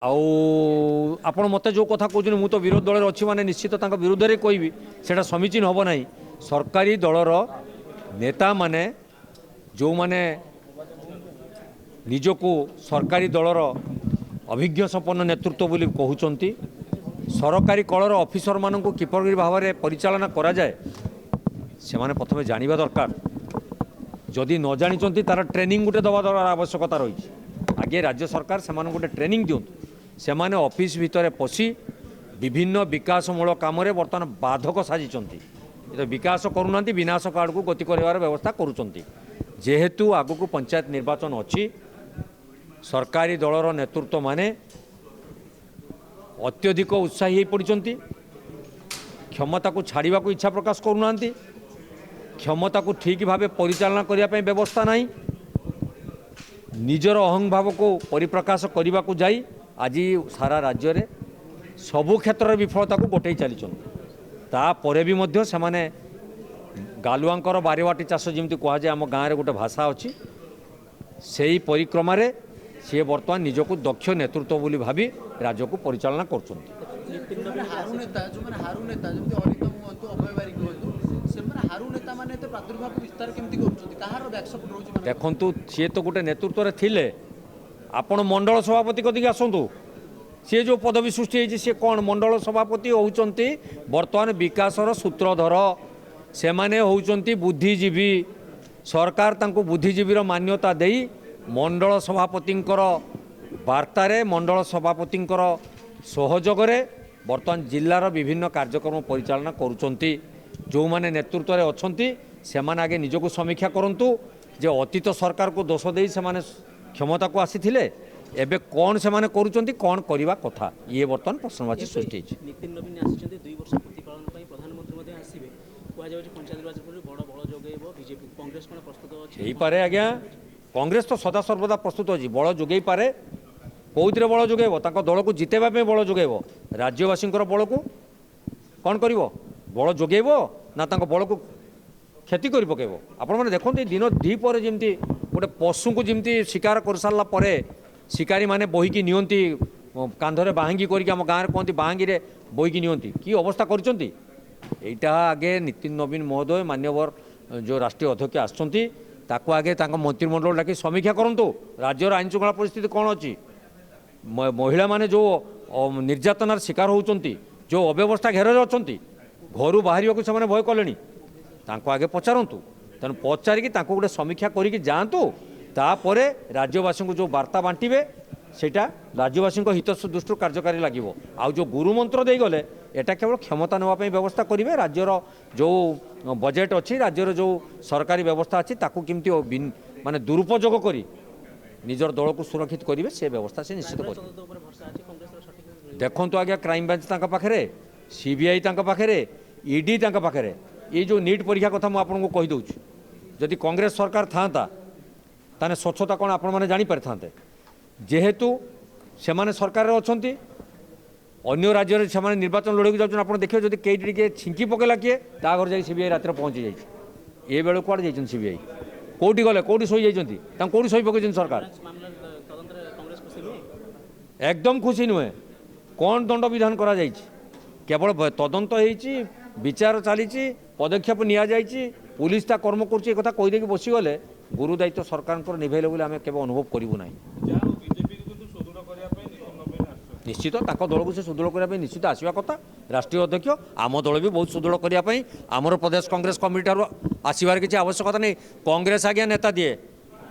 आपण मते जो कथा कहते मु तो विरोध दल अच्छी माने निश्चित विरुद्ध में कहबी से समीचीन हम ना सरकारी दलर नेता माने जो माने निजको सरकारी दलर अभिज्ञ संपन्न नेतृत्व बोली कहते सरकारी कलर ऑफिसर मान को किपर भाव में परिचालना करा जाए से माने प्रथम जानिबा दरकार जदि न जानी तार ट्रेनिंग गोटे दवा दर आवश्यकता रही आगे राज्य सरकार से गोटे ट्रेनिंग दिंतु से माने ऑफिस भितर पशि विभिन्न विकासमूलक काम बर्तमान बाधक साजिंट विकास करूना विनाश आड़ को गति कर व्यवस्था करुँच जेहेतु आगक पंचायत निर्वाचन अच्छी सरकारी दलर नेतृत्व माने अत्यधिक उत्साही हो पड़ती क्षमता को छाड़ा को इच्छा प्रकाश करूना क्षमता को ठीक भाव परिचालना करने व्यवस्था नहीं निजर अहंभाव को परिप्रकाश करने को जाई आज सारा राज्य रे सबु क्षेत्र विफलता को गोटे चली भी मध्य से माने गालुआंकर बारीवाटी चाष जमी कहुए आम गाँव में गोटे भाषा अच्छी से ही परिक्रमा रे सी बर्तमान निजक दक्ष नेतृत्व बोली भावी राज्य को परिचालना कर देखु सी तो गोटे नेतृत्व थिले आपण मंडल सभापति कदी आसतु सी जो पदवी सृष्टि होती सी कौन मंडल सभापति होती बर्तमान विकासर सूत्रधर से माने होती बुद्धिजीवी सरकार तांको बुद्धिजीवीर मान्यता दे मंडल सभापति वार्तारे मंडल सभापति सहयोग बर्तमान जिलार विभिन्न कार्यक्रम परिचालना करुँच जो माने नेतृत्व में अच्छा से माने आगे निजक समीक्षा करूँ जे अतीत सरकार को दोष दे से माने क्षमता को आसी एबे कौन से माने करूचंती कौन करवा कथा ये बर्तमान प्रश्नवाची सृष्टि नितिन नवीन आसिचंती 2 वर्ष प्रतिपालन पई प्रधानमंत्री मध्ये आसीबे कुआ जाय पंचायत निर्वाचन पर बड़ बड़ जोगेबो बीजेपी कांग्रेस कोन प्रस्तुत अछि एही पारे आज्ञा कांग्रेस तो सदा सर्वदा प्रस्तुत अछि बड़ जोगेई पारे कोउतरे बड़ जोगेबो ताको दल को जितेबा पे बड़ जोगेबो राज्यवासींकर बड़ को कौन करिवो बड़ जोगेबो ना ताको बड़ को क्षति कर पकेबो आपण माने देखंते दिन दी पर जेमती गोटे पशु को जमी शिकार कर सारा पर शिकारी माने बोहीकी नियंती कांधरे बाहांगी करके आम गाँव में कहती बाहांगी बोहीकी नियंती की अवस्था करचंती एटा आगे नितिन नवीन महोदय मान्यवर जो राष्ट्रीय अध्यक्ष आसचंती ताको आगे तांको मंत्रिमंडल डाकी समीक्षा करंतु राज्यर आईन श्रृंखला परिस्थिति कौन अच्छी महिला माने जो निर्यातनार शिकार होउचंती जो अव्यवस्था घेर अच्छी घर बाहर से भय कले तांको आगे पचारतु तेणु पचारिकी गोटे समीक्षा करिकी जातु तापरे राज्यवासी को जो वार्ता बांटे सेटा राज्यवासी हित दृष्टि कार्यकारी लगे आउ जो गुरुमंत्र दे गले एटा केवल क्षमता नापी व्यवस्था करेंगे राज्यर जो बजेट अच्छी राज्यर जो सरकारी व्यवस्था अच्छी ताकू केमती माने दुरुपयोग करी निजर दल को सुरक्षित करेंगे से व्यवस्था से निश्चित कर देखु आज्ञा क्राइम ब्रांच पाखे सीबीआई पाखे ईडी पाखे ये जो नीट परीक्षा कथा मुझे कहीदे जदि कांग्रेस सरकार था ताने स्वच्छता कौन आपण मैंने जापर था जेहेतु से माने सरकार अच्छा अन्य राज्य से निर्वाचन लड़े जाऊँ देखिए जब कई छिंकी पकेला किए ता घर जा सीबीआई रात पहुँची जाए ये बेलू कौन जा सीबीआई कौटी गले कौटी शोई जाती कौटी शोई पकई सरकार एकदम खुशी नुहे कौन दंड विधान करा केवल तदंत हो विचार चली पदक्षेप नि पुलिस ता कर्म कर कहीदे बसीगले गुरु दायित्व सरकार निभेले बोले आम केवल अनुभव करूँ ना निश्चित दल को से सुदृढ़ करने निश्चित आसवा कथा राष्ट्रीय अध्यक्ष आम दल भी बहुत सुदृढ़ करने आमर प्रदेश कांग्रेस कमिटी आसबार किसी आवश्यकता नहीं कांग्रेस आज्ञा नेता दिए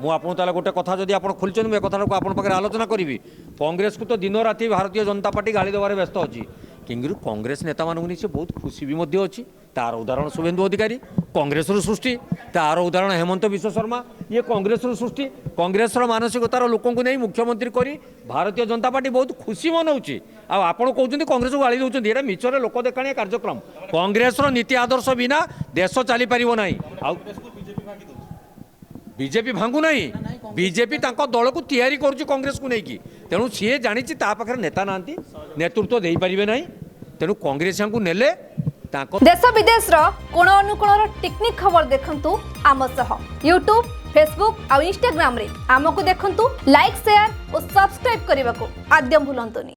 मुझे गोटे कथा जब आप खोलते मुझे कथा पाखे आलोचना करी कांग्रेस को तो दिन राति भारतीय जनता पार्टी गाड़ी देवार व्यस्त अच्छी कि कांग्रेस नेता मानक से बहुत खुशी भी अच्छी तार उदाहरण शुभेन्दु अधिकारी कांग्रेस सृष्टि तार उदाहरण हेमंत विश्व शर्मा ये कांग्रेस सृष्टि कांग्रेस मानसिकतार लोकों को नहीं मुख्यमंत्री करी भारतीय जनता पार्टी बहुत खुशी मनाऊँगी आपड़ कहते कांग्रेस को गाड़ी दूसरी ये मिछरे लोक देखाणिया कार्यक्रम कांग्रेस नीति आदर्श बिना देश चली पार ना बीजेपी भांगू ना बीजेपी दल को तैयारी करुच्ची कांग्रेस को लेकिन तेणु सी जानी पाखे नेता ना नेतृत्व दे पारे ना तेणु कांग्रेस को नेले देश विदेश कोण अनुकोण टेक्निक खबर देखंतु आम सह यूट्यूब फेसबुक और इंस्टाग्राम रे आमको देखंतु लाइक शेयर और सब्सक्राइब करने को आद्यम भूलंतुनि।